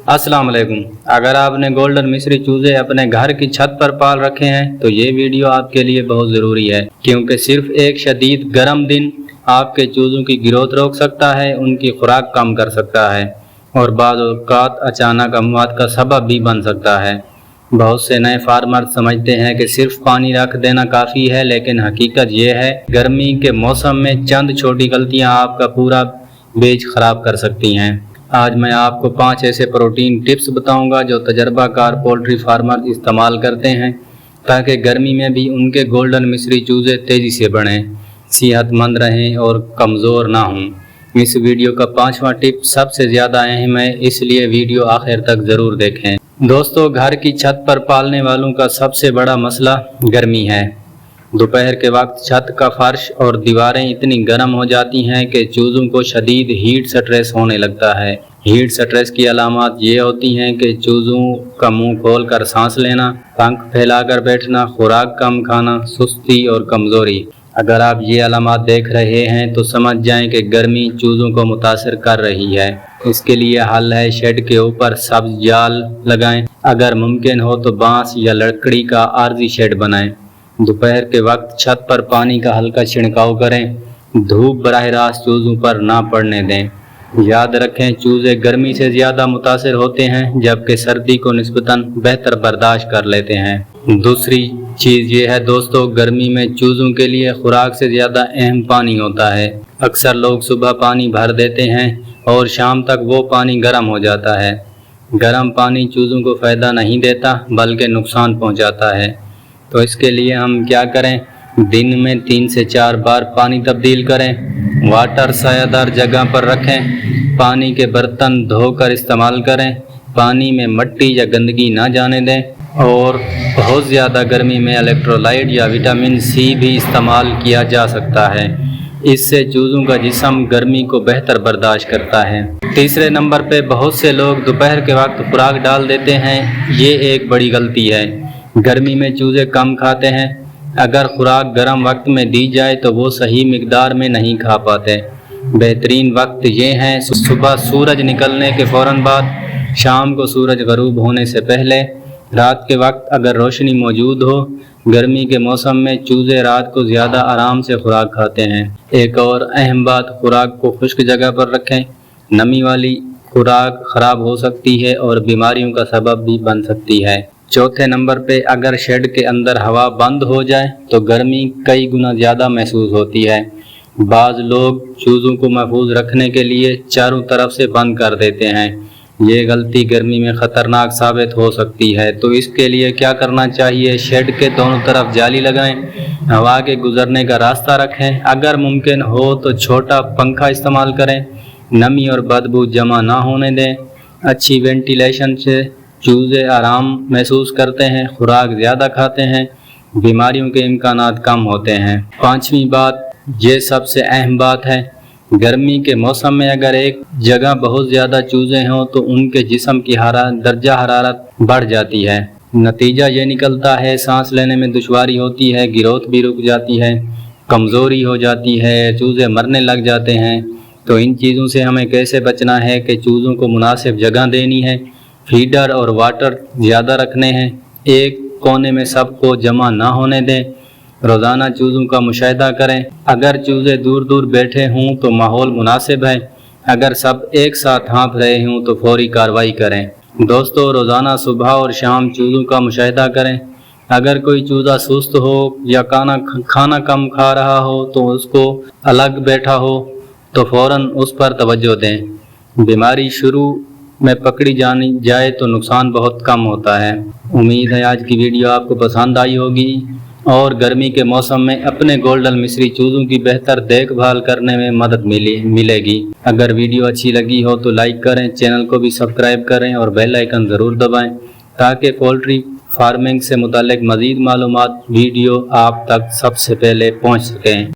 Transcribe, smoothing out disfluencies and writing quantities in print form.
अस्सलाम वालेकुम। अगर आपने गोल्डन मिस्री चूजे अपने घर की छत पर पाल रखे हैं तो ये वीडियो आपके लिए बहुत ज़रूरी है, क्योंकि सिर्फ एक शदीद गर्म दिन आपके चूज़ों की ग्रोथ रोक सकता है, उनकी खुराक कम कर सकता है और बाज़ औक़ात अचानक अमवात का सबब भी बन सकता है। बहुत से नए फार्मर समझते हैं कि सिर्फ पानी रख देना काफ़ी है, लेकिन हकीकत ये है गर्मी के मौसम में चंद छोटी गलतियाँ आपका पूरा बेच ख़राब कर सकती हैं। आज मैं आपको 5 ऐसे प्रोटीन टिप्स बताऊंगा जो तजर्बाकार पोल्ट्री फार्मर इस्तेमाल करते हैं ताकि गर्मी में भी उनके गोल्डन मिस्री चूज़े तेज़ी से बढ़ें, सेहतमंद रहें और कमज़ोर ना हों। इस वीडियो का 5वां टिप सबसे ज़्यादा अहम है, इसलिए वीडियो आखिर तक ज़रूर देखें। दोस्तों, घर की छत पर पालने वालों का सबसे बड़ा मसला गर्मी है। दोपहर के वक्त छत का फर्श और दीवारें इतनी गर्म हो जाती हैं कि चूज़ों को शदीद हीट स्ट्रेस होने लगता है। हीट स्ट्रेस की अलामात ये होती हैं कि चूज़ों का मुंह खोलकर सांस लेना, पंख फैलाकर बैठना, खुराक कम खाना, सुस्ती और कमज़ोरी। अगर आप ये अलामात देख रहे हैं तो समझ जाएं कि गर्मी चूज़ों को मुतासर कर रही है। इसके लिए हल है शेड के ऊपर सब्ज़ जाल लगाएं। अगर मुमकिन हो तो बांस या लकड़ी का आर्जी शेड बनाएं। दोपहर के वक्त छत पर पानी का हल्का छिड़काव करें, धूप बराह रास्त चूज़ों पर ना पड़ने दें। याद रखें, चूज़े गर्मी से ज़्यादा मुतासर होते हैं जबकि सर्दी को निस्बतन बेहतर बर्दाश्त कर लेते हैं। दूसरी चीज़ ये है दोस्तों, गर्मी में चूज़ों के लिए खुराक से ज़्यादा अहम पानी होता है। अक्सर लोग सुबह पानी भर देते हैं और शाम तक वो पानी गर्म हो जाता है। गर्म पानी चूज़ों को फ़ायदा नहीं देता बल्कि नुकसान पहुँचाता है। तो इसके लिए हम क्या करें, दिन में 3 से 4 बार पानी तब्दील करें। वाटर सायादार जगह पर रखें। पानी के बर्तन धोकर इस्तेमाल करें। पानी में मिट्टी या गंदगी ना जाने दें और बहुत ज़्यादा गर्मी में इलेक्ट्रोलाइट या विटामिन सी भी इस्तेमाल किया जा सकता है। इससे चूज़ों का जिस्म गर्मी को बेहतर बर्दाश्त करता है। तीसरे नंबर पे बहुत से लोग दोपहर के वक्त खुराक डाल देते हैं। ये एक बड़ी गलती है। गर्मी में चूज़े कम खाते हैं। अगर खुराक गर्म वक्त में दी जाए तो वो सही मिकदार में नहीं खा पाते। बेहतरीन वक्त ये हैं सुबह सूरज निकलने के फ़ौरन बाद, शाम को सूरज गरूब होने से पहले, रात के वक्त अगर रोशनी मौजूद हो। गर्मी के मौसम में चूज़े रात को ज़्यादा आराम से खुराक खाते हैं। एक और अहम बात, खुराक को खुश्क जगह पर रखें। नमी वाली खुराक ख़राब हो सकती है और बीमारियों का सबब भी बन सकती है। चौथे नंबर पे, अगर शेड के अंदर हवा बंद हो जाए तो गर्मी कई गुना ज़्यादा महसूस होती है। बाज़ लोग चूज़ों को महफूज रखने के लिए चारों तरफ से बंद कर देते हैं। ये गलती गर्मी में ख़तरनाक साबित हो सकती है। तो इसके लिए क्या करना चाहिए, शेड के दोनों तरफ जाली लगाएं, हवा के गुज़रने का रास्ता रखें। अगर मुमकिन हो तो छोटा पंखा इस्तेमाल करें। नमी और बदबू जमा ना होने दें। अच्छी वेंटिलेशन से चूज़े आराम महसूस करते हैं, खुराक ज़्यादा खाते हैं, बीमारियों के इम्कानात कम होते हैं। 5वीं बात, ये सबसे अहम बात है, गर्मी के मौसम में अगर एक जगह बहुत ज़्यादा चूज़े हों तो उनके जिस्म की दर्जा हरारत बढ़ जाती है। नतीजा ये निकलता है सांस लेने में दुश्वारी होती है, ग्रोथ भी रुक जाती है, कमज़ोरी हो जाती है, चूज़े मरने लग जाते हैं। तो इन चीज़ों से हमें कैसे बचना है कि चूज़ों को मुनासिब जगह देनी है, फीडर और वाटर ज़्यादा रखने हैं, एक कोने में सबको जमा ना होने दें। रोज़ाना चूज़ों का मुशाहिदा करें। अगर चूज़े दूर दूर बैठे हों तो माहौल मुनासिब है। अगर सब एक साथ हाँफ रहे हों तो फौरी कार्रवाई करें। दोस्तों, रोज़ाना सुबह और शाम चूज़ों का मुशाहिदा करें। अगर कोई चूज़ा सुस्त हो या खाना कम खा रहा हो तो उसको अलग बैठा हो तो फ़ौरन उस पर तवज्जो दें। बीमारी शुरू में पकड़ी जाए तो नुकसान बहुत कम होता है। उम्मीद है आज की वीडियो आपको पसंद आई होगी और गर्मी के मौसम में अपने गोल्डन मिस्री चूज़ों की बेहतर देखभाल करने में मदद मिलेगी। अगर वीडियो अच्छी लगी हो तो लाइक करें, चैनल को भी सब्सक्राइब करें और बेल आइकन ज़रूर दबाएं ताकि पोल्ट्री फार्मिंग से मुताल्लिक मज़ीद मालूमात वीडियो आप तक सबसे पहले पहुँच सकें।